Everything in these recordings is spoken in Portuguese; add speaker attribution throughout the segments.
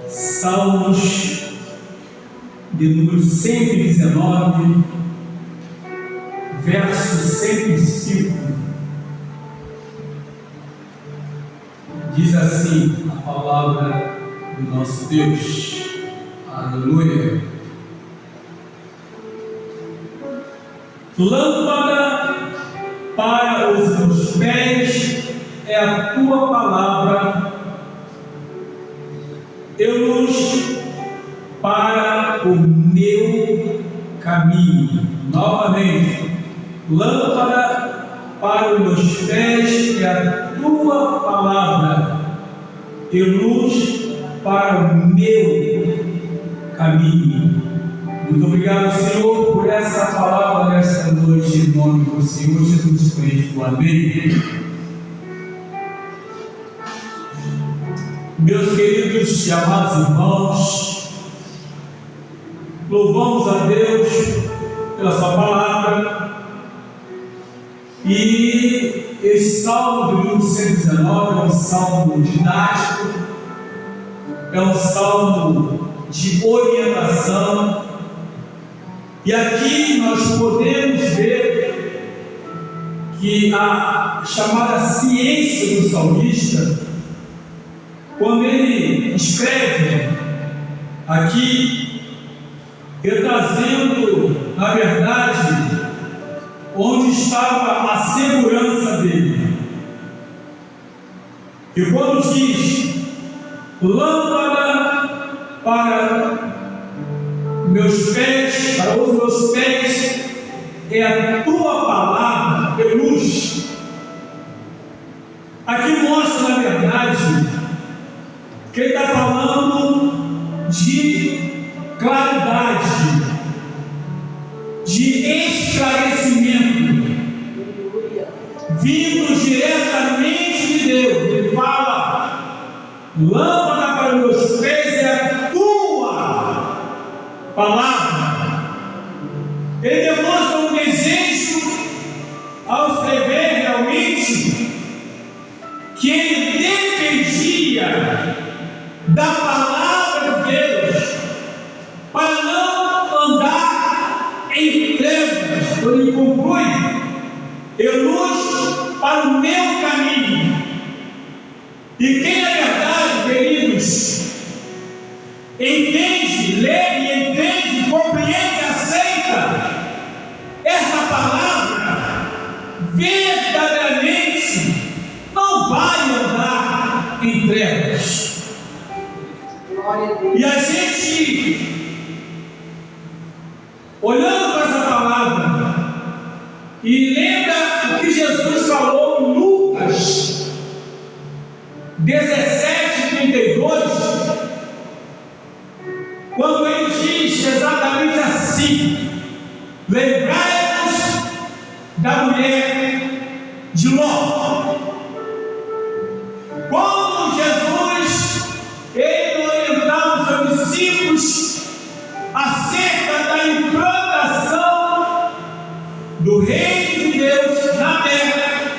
Speaker 1: Salmos de número 119, verso 105, diz assim a palavra do nosso Deus. Aleluia. Lâmpada para os meus pés é a tua palavra, e luz para o meu caminho. Novamente, lâmpada para os meus pés é a tua palavra, e luz para o meu caminho. Muito obrigado, Senhor, por essa palavra nesta noite, em nome do Senhor Jesus Cristo. Amém. Meus queridos e amados irmãos, louvamos a Deus pela sua palavra. E esse salmo de número 119 é um salmo didático, é um salmo de orientação. E aqui nós podemos ver que a chamada ciência do salmista, quando ele escreve aqui, ele trazendo, na verdade, onde estava a segurança dele. E quando diz, lâmpada para meus pés, para os meus pés, é a tua palavra, é luz. Aqui mostra, na verdade, que ele está falando de claridade, de esclarecimento, vindo diretamente de Deus. Ele fala, lâmpada para os meus pés é a tua palavra. Ele demonstra um desejo ao escrever realmente que ele dependia da palavra de Deus para não andar em trevas. Quando ele conclui, é luz para o meu caminho. E quem na verdade, queridos, entende, lê e entende, compreende, aceita essa palavra, verdadeiramente não vai andar em trevas. E a gente, olhando para essa palavra, e lembra o que Jesus falou em Lucas 17:32, quando ele diz exatamente assim: lembrai-vos da mulher de Ló. Quando Jesus orientava os seus discípulos acerca da implantação do reino de Deus na terra,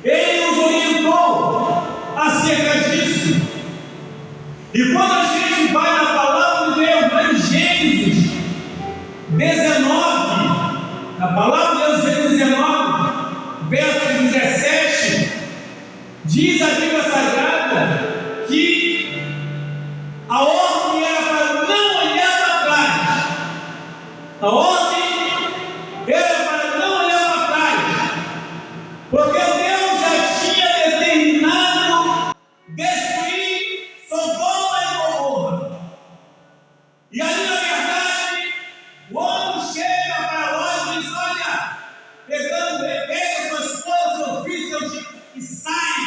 Speaker 1: ele nos orientou acerca disso. E quando a gente vai na palavra de Deus, em Gênesis 19, na palavra de Deus, Gênesis 19, verso 17, diz a Bíblia Sagrada que a ordem era para não olhar para trás. A ordem era para não olhar para trás, porque Deus já tinha determinado destruir Sodoma e Gomorra. E ali, na verdade, o homem chega para lá e diz: olha, pega sua esposa, seu filho, seu filho, e sai.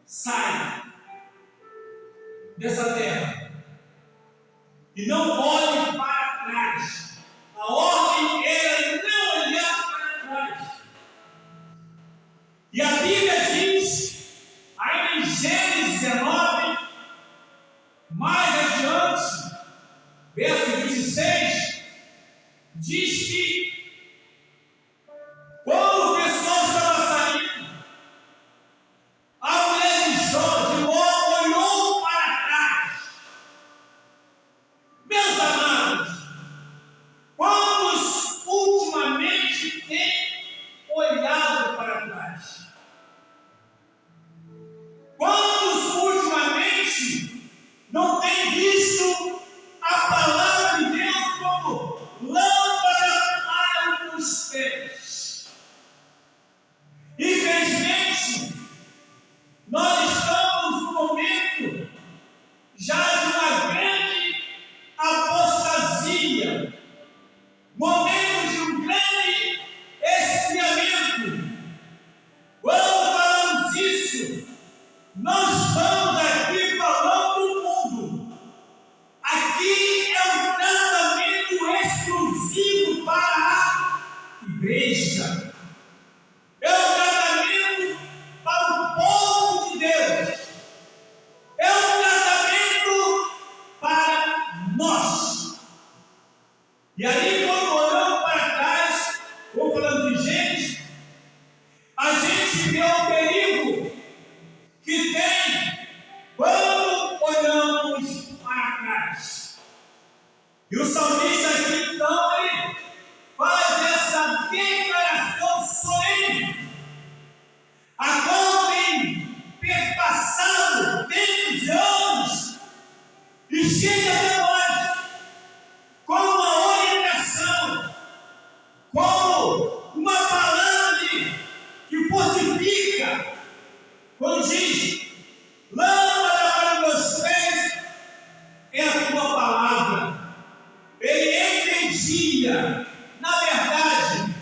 Speaker 1: Sai dessa terra e não olhe para trás. A ordem era não olhar para trás. E a Bíblia diz, ainda em Gênesis 19, mais adiante, verso 26, diz que exclusivo para a igreja. É um tratamento para o povo de Deus. É um tratamento para nós. E aí, quando olhamos para trás, vou falando de gente, a gente vê o perigo que tem quando olhamos para trás. E o salmista aqui, então, ele faz essa declaração solene, a qual tem perpassado tempos e anos, e chega até nós como uma orientação, como uma palavra que fortifica, quando diz: lâmpada para meus pés é a tua palavra. Ele entendia, na verdade,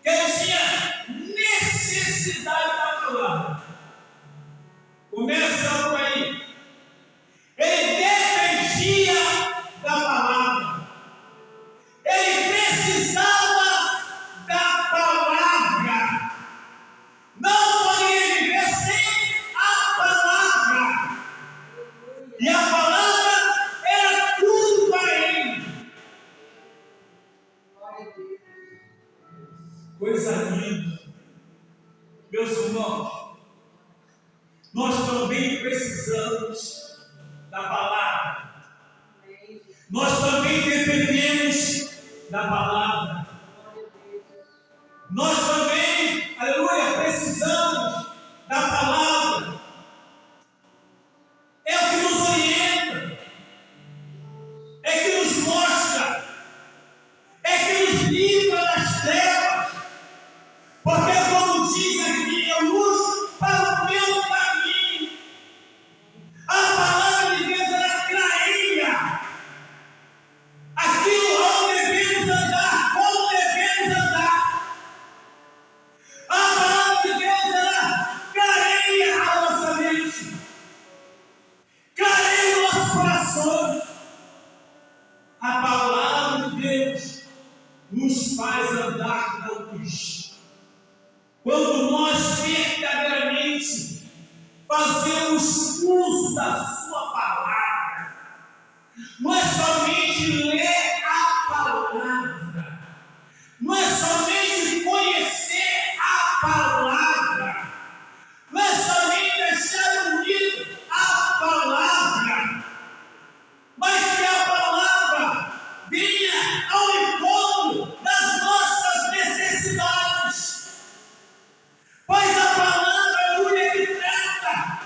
Speaker 1: que ele tinha necessidade da palavra. Começa por aí. Ele dependia da palavra. Ele precisava da palavra. Não poderia viver sem a palavra. E a palavra era tudo para ele. Coisa linda. Meus irmãos, nós também precisamos da palavra. Nós também dependemos da palavra. Nós também, aleluia, precisamos da palavra. É o que nos orienta, é que nos mostra, é que nos livra das trevas. Porque, como diz aqui, é luz para o meu caminho. A palavra de Deus, ela clareia aquilo onde devemos andar, como devemos andar. A palavra de Deus, ela clareia a nossa mente, clareia os nossos corações. A palavra de Deus nos faz andar na luz. Quando nós verdadeiramente fazemos uso da sua palavra, não é somente ler a palavra, não é somente conhecer a palavra, não é somente deixar unir a palavra, mas que a palavra venha ao encontro das nossas necessidades. Pois a palavra é que trata,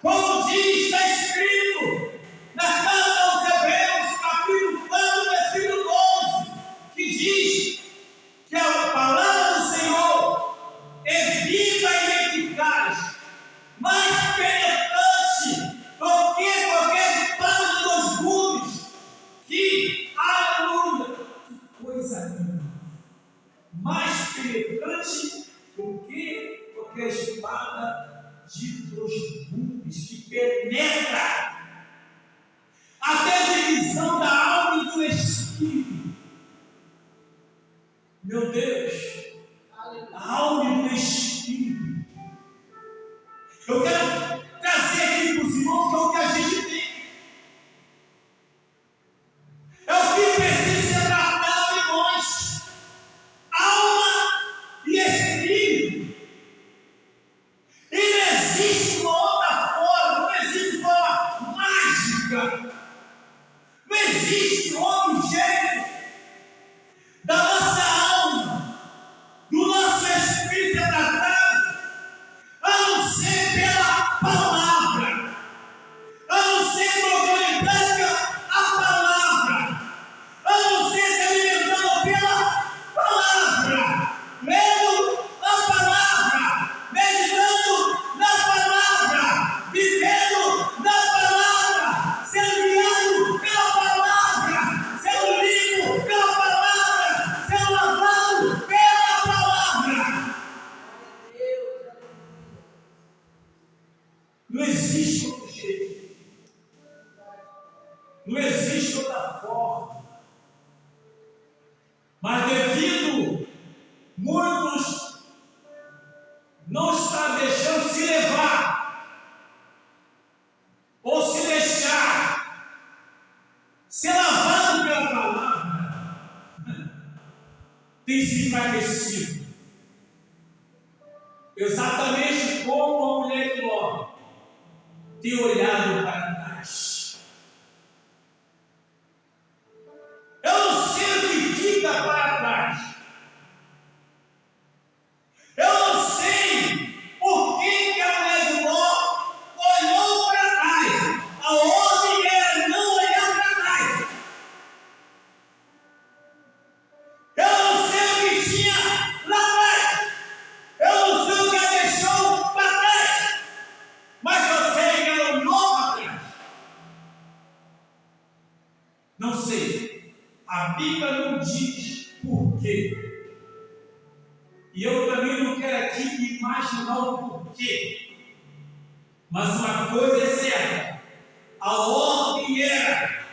Speaker 1: como diz, está escrito na carta aos Hebreus, capítulo 4, versículo 12, que diz que a palavra do Senhor é viva e eficaz, mais penetrante do que qualquer espada de dois gumes, que, aleluia, que coisa linda, mais penetrante do que qualquer espada de dois gumes, que penetra até a divisão da alma e do espírito. Meu Deus, a alma e do espírito. Eu quero trazer aqui para os irmãos que é o que a gente tem. É o que precisa ser tratado em nós. Alma e espírito. E não existe uma outra forma, não existe forma mágica, não existe outro jeito da nossa alma tem se enfraquecido. Exatamente como a mulher de Ló tem olhado para trás. Eu não sei o que fica para trás. Eu não sei por que a mulher de Ló olhou para trás. A ordem era não olhar para trás. Eu não sei o que tinha lá atrás. Eu não sei o que ela deixou para trás. Mas eu sei que ela olhou para trás. Não sei. A Bíblia não diz por quê. E eu também não quero aqui imaginar o porquê. Mas uma coisa é certa. A ordem era,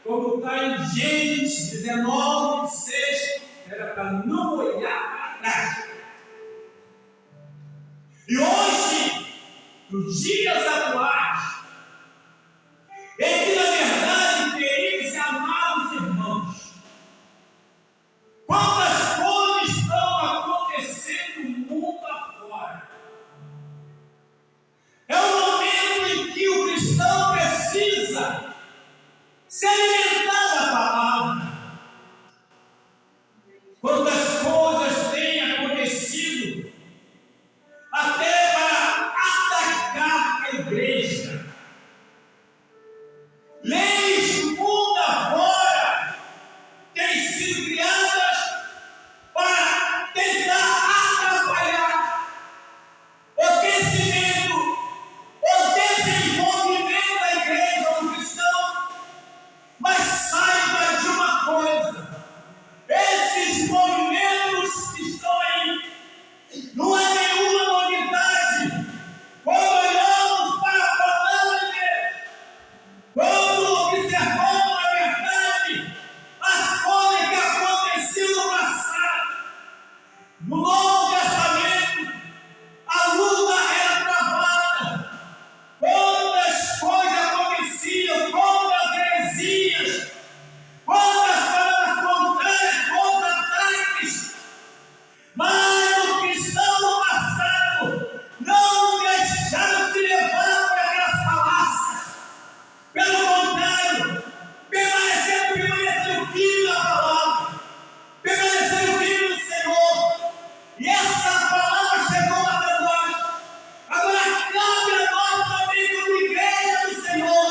Speaker 1: como está em Gênesis 19, 6, era para não olhar para trás. E hoje, nos dias atuais, é que na verdade, queridos e amados irmãos, quantas coisas estão acontecendo no mundo afora. É o momento em que o cristão precisa se alimentar da palavra. Quantas coisas têm acontecido até para atacar a igreja. Leis do mundo afora têm sido criadas para tentar atrapalhar o crescimento, o desenvolvimento da igreja ou do cristão. Mas saiba de uma coisa: esses movimentos que estão aí não é nenhuma novidade. Quando olhamos para a palavra de Deus, quando observamos a verdade, as coisas que aconteciam no passado, no Novo Testamento, a luta era travada. Quantas coisas aconteciam, quantas heresias, quantas palavras contrárias, quantos ataques. Mas os cristãos no passado não deixaram se levar por aquelas falácias. Pelo contrário, permaneceram firmes na palavra, permaneceram firmes no Senhor. E essa palavra chegou até nós. Agora cabe a nós também, como igreja do Senhor,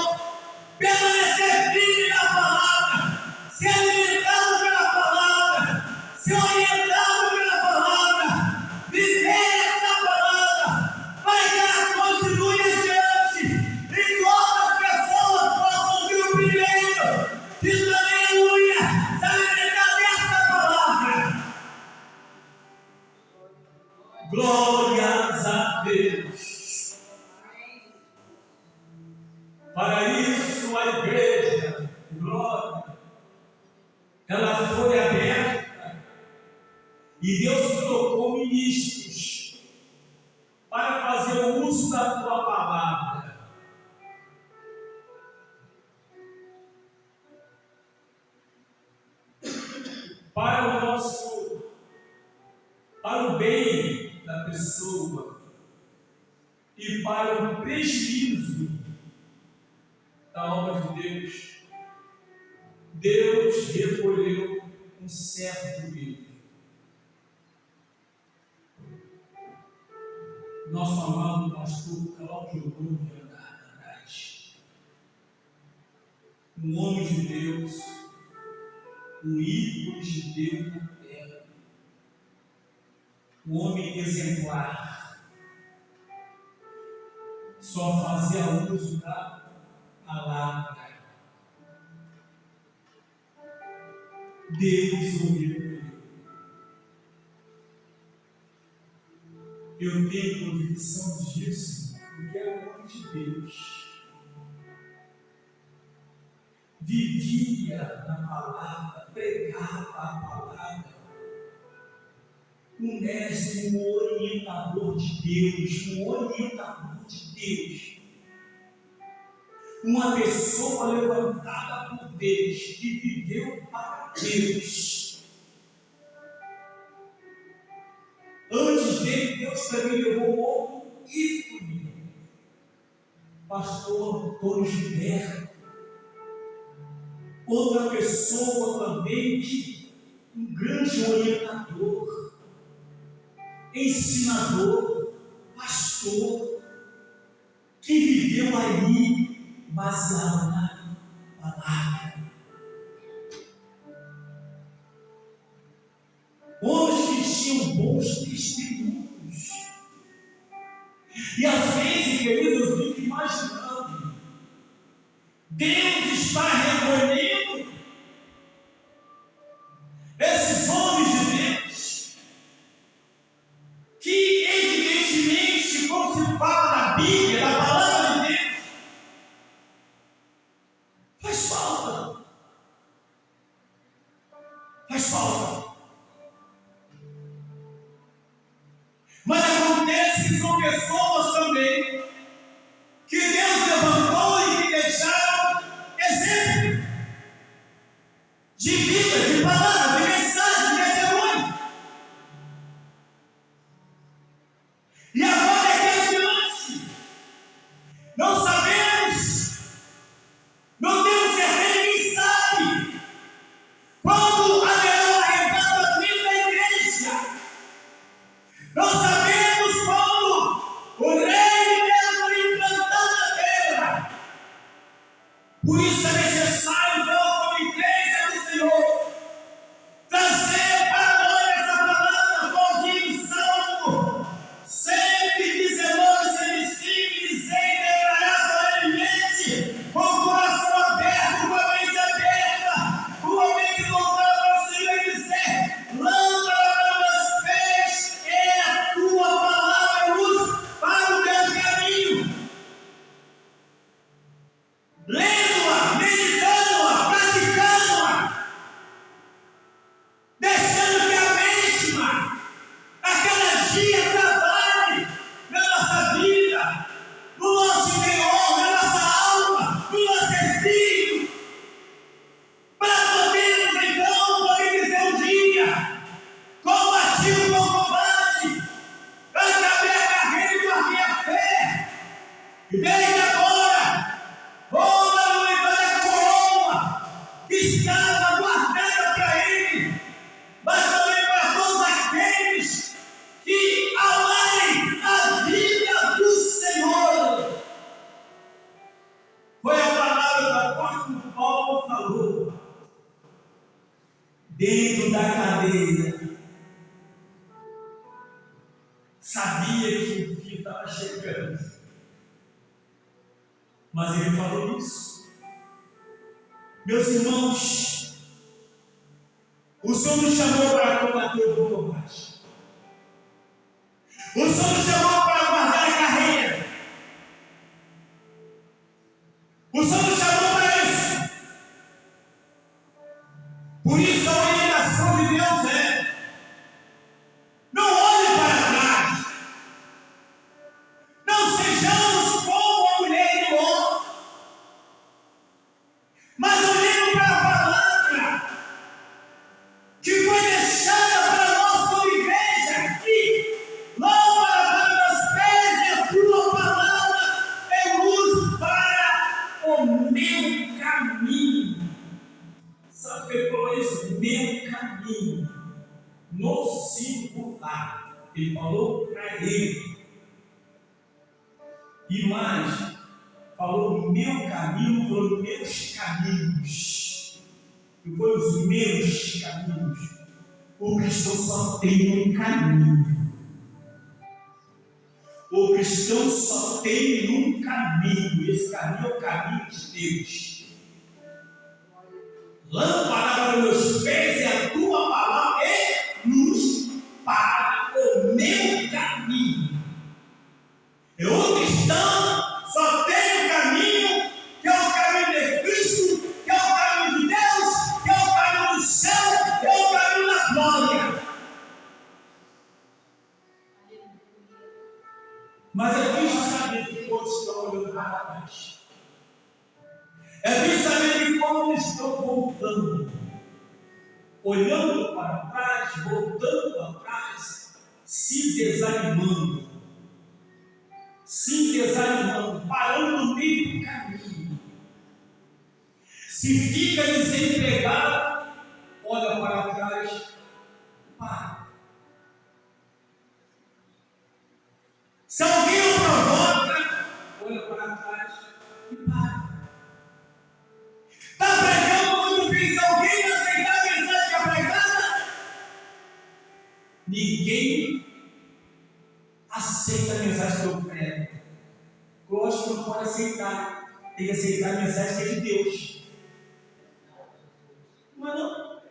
Speaker 1: permanecer firme na palavra, se alimentando pela palavra, se orientando pela palavra, viver essa palavra, para que ela continue adiante e que outras pessoas possam vir o primeiro, que também, aleluia, se alimentar dessa palavra. Glórias a Deus. Para isso a igreja, glória, ela foi aberta e Deus colocou ministros para fazer o uso da tua palavra. Para o bem da pessoa e para o prejuízo da obra de Deus. Deus recolheu um servo dele, nosso amado pastor Cláudio Gomes Andrade, um homem de Deus, um ídolo de Deus na terra, um homem exemplar, só fazia uso da palavra. Deus o recolheu. Eu tenho convicção disso, porque é o nome de Deus. Vivia na palavra, pregava a palavra. Um mestre, um orientador de Deus, uma pessoa levantada por Deus, que viveu para Deus. Deus também levou outro ícone, pastor Antônio Gilberto, outra pessoa também que um grande orientador, ensinador, pastor, que viveu ali baseado na palavra. Homens que tinham bons testemunhos. E às vezes, queridos, eu fico imaginando, Deus está recolhendo esses homens de Deus, que evidentemente, quando se fala da Bíblia, da palavra de Deus, faz falta. Faz falta. Mas acontece que são pessoas também que Deus levantou e que deixaram exemplo de vida, de palavra, de mensagem, de testemunho. E agora é que adiante, não sabemos, não temos certeza, quem sabe quando haverá um arrebatamento da igreja. Não sabemos quando o reino de Deus foi implantado na terra. Por isso é necessário, então, como igreja do Senhor, trazer para nós essa palavra, como diz o Salmo 119, 105, dizendo: declarar solenemente, com o coração aberto, com a mente aberta, com a mente voltada para o Senhor, e dizer: lâmpada para meus pés é a tua palavra, luz para o meu caminho. Lendo-a, meditando-a, praticando-a, deixando que a mesma a cada dia trabalhe na nossa vida, no nosso interior, na nossa alma, no nosso espírito, para podermos então poder dizer um dia: combati o bom combate, acabei a carreira e guardei a fé, e desde agora vou levar a coroa que estava guardada para ele, mas também para todos aqueles que amarem a vida do Senhor. Foi a palavra do apóstolo Paulo falou, dentro da cadeia. Sabia que o fim estava chegando, mas ele falou isso. Meus irmãos, o Senhor nos chamou para combater o bom combate. O Senhor nos chamou para guardar a carreira. O Senhor nos chamou para isso. Por isso a orientação de Deus é: não olhe para trás. Não sejamos como a mulher de Ló, mas olhemos para a palavra que foi deixada para nós como igreja aqui. Lâmpada para meus pés é a tua palavra, é luz para o meu caminho. Sabe o que ele falou isso? Meu caminho, no singular. Ele falou para ele. E mais, falou meu caminho, foram meus caminhos. E foram os meus caminhos. O cristão só tem um caminho. O cristão só tem um caminho. Esse caminho é o caminho de Deus. Lâmpada para meus pés é a tua palavra, é luz para o meu caminho. E o cristão só tem um caminho, que é o caminho de Cristo, que é o caminho de Deus, que é o caminho do céu, que é o caminho da glória. Mas é triste saber que todos estão olhando para trás. É triste saber que quando estão voltando, olhando para trás, voltando atrás, se desanimando, parando no meio do caminho. Se fica desempregado, olha para trás, para. Se alguém o provoca, olha para trás e para. Está pregando muito bem, se alguém não aceitar a mensagem que é pregada, ninguém aceita a mensagem que eu prego. Lógico que não pode aceitar, tem que aceitar a mensagem que é de Deus. Não é não?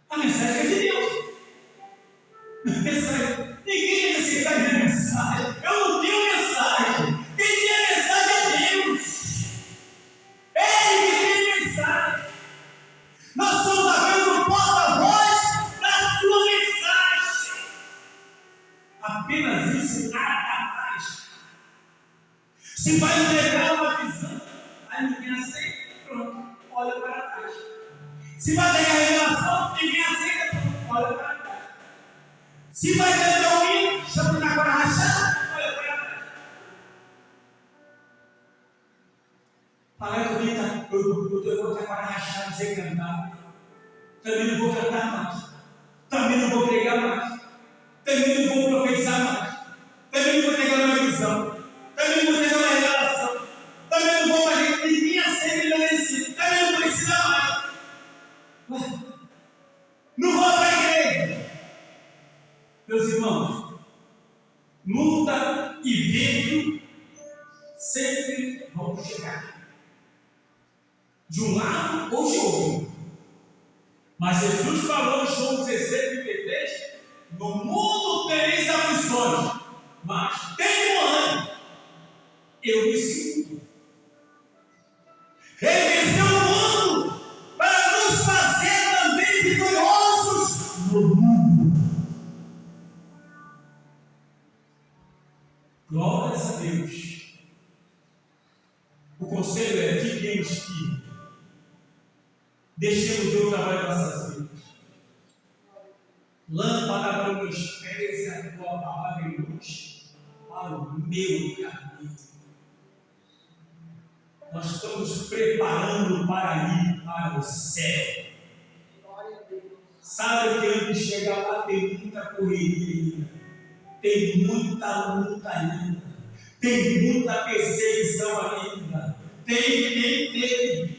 Speaker 1: A mensagem é de Deus. Ninguém vai aceitar a minha mensagem. Eu não tenho mensagem. Quem tem a mensagem é Deus. Ele que tem a mensagem. Nós somos apenas o porta-voz da sua mensagem. Apenas isso, nada mais. Se vai entregar uma visão, aí ninguém aceita, pronto, olha para trás. Se vai ter a revelação, ninguém aceita, pronto, olha para trás. Se vai ter domínio, chama na cara rachada, olha para trás. Falar que eu vou ter a cara rachada sem cantar. Também não vou cantar mais. Também não vou pregar mais. Também não vou profetizar mais. Também não vou pegar uma visão. Também não vou pegar uma revelação. Também não vou mais. Ninguém aceita envelhecido. Também não precisa mais. Ué, não vou para a igreja. Meus irmãos, luta e vento sempre vão chegar. De um lado ou de outro. Mas Jesus falou em João 16:33, no mundo tereis aflições, mas tenham ânimo, eu venci o mundo. Ele venceu o mundo para nos fazer também vitoriosos no mundo. Glórias a Deus. O conselho é: fiquemos firmes. Deixemos Deus trabalhar nossas vidas. Lâmpada para os meus pés e a tua palavra em luz para o meu caminho. Nós estamos preparando para ir para o céu. Sabe que antes de chegar lá tem muita correria ainda, tem muita luta ainda, tem muita perseguição ainda, tem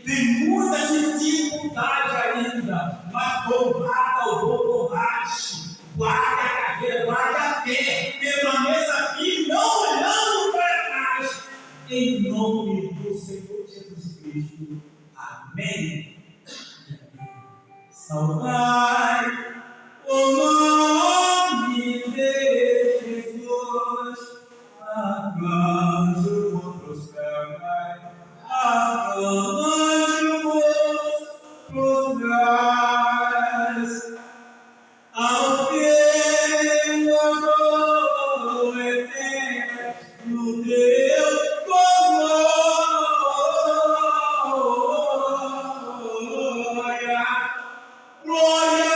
Speaker 1: muita dificuldade ainda, mas combata o bom combate, guarda a carreira, guarda a fé, permaneça firme, não olhando para trás, em nome do Senhor Jesus Cristo. Amém. Saudai o nome de Jesus, arcanjo prosperai, arcanjo prosperais, ao teu amor eterno Deus glória.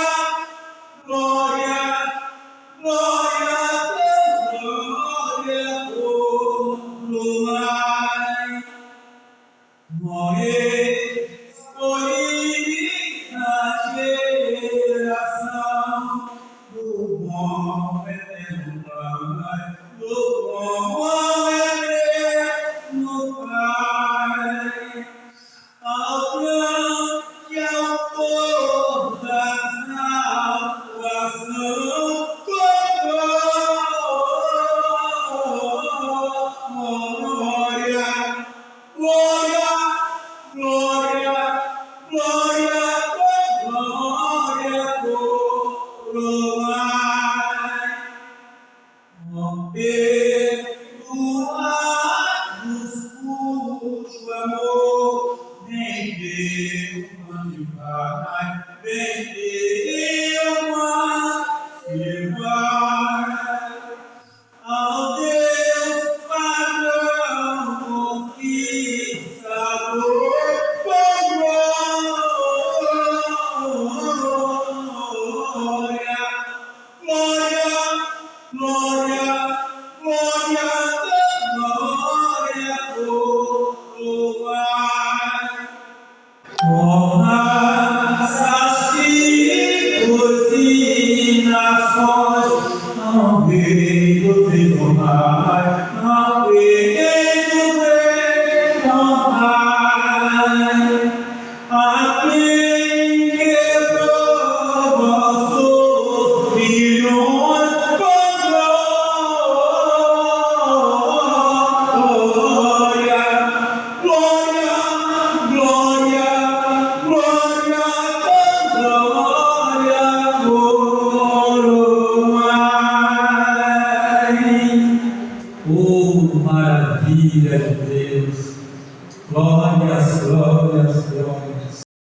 Speaker 2: Oh, maravilha de Deus! Glórias, glórias, glórias!